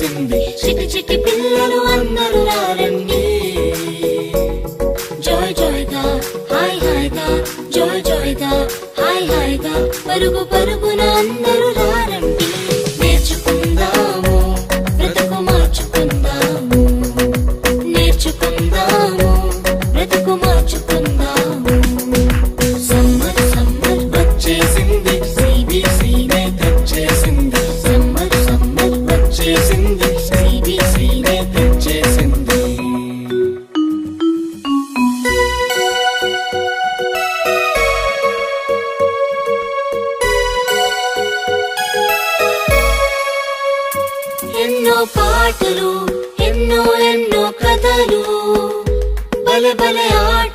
వచ్చేసింది. చిటి చిటి పిల్లలు అందరూ రండి, జాయ్ జాయ్ గా హాయ్ హాయ్ గా, జాయ్ జాయ్ గా హాయ్ హాయ్ గా, పరుగు పరుగున అందరూ రండి. నేర్చుకుందాము బ్రతుకు మార్చుకుందాము, నేర్చుకుందాము బ్రతుకు మార్చుకుందాము. సమ్మర్ సమ్మర్ వచ్చేసింది, సిబిసినే తెచ్చేసింది. సమ్మర్ సమ్మర్ వచ్చేసింది, సిబిసినే తెచ్చేసింది. ఎన్నో పాటలు, ఎన్నో ఎన్నో కథలు, భలే భలే ఆట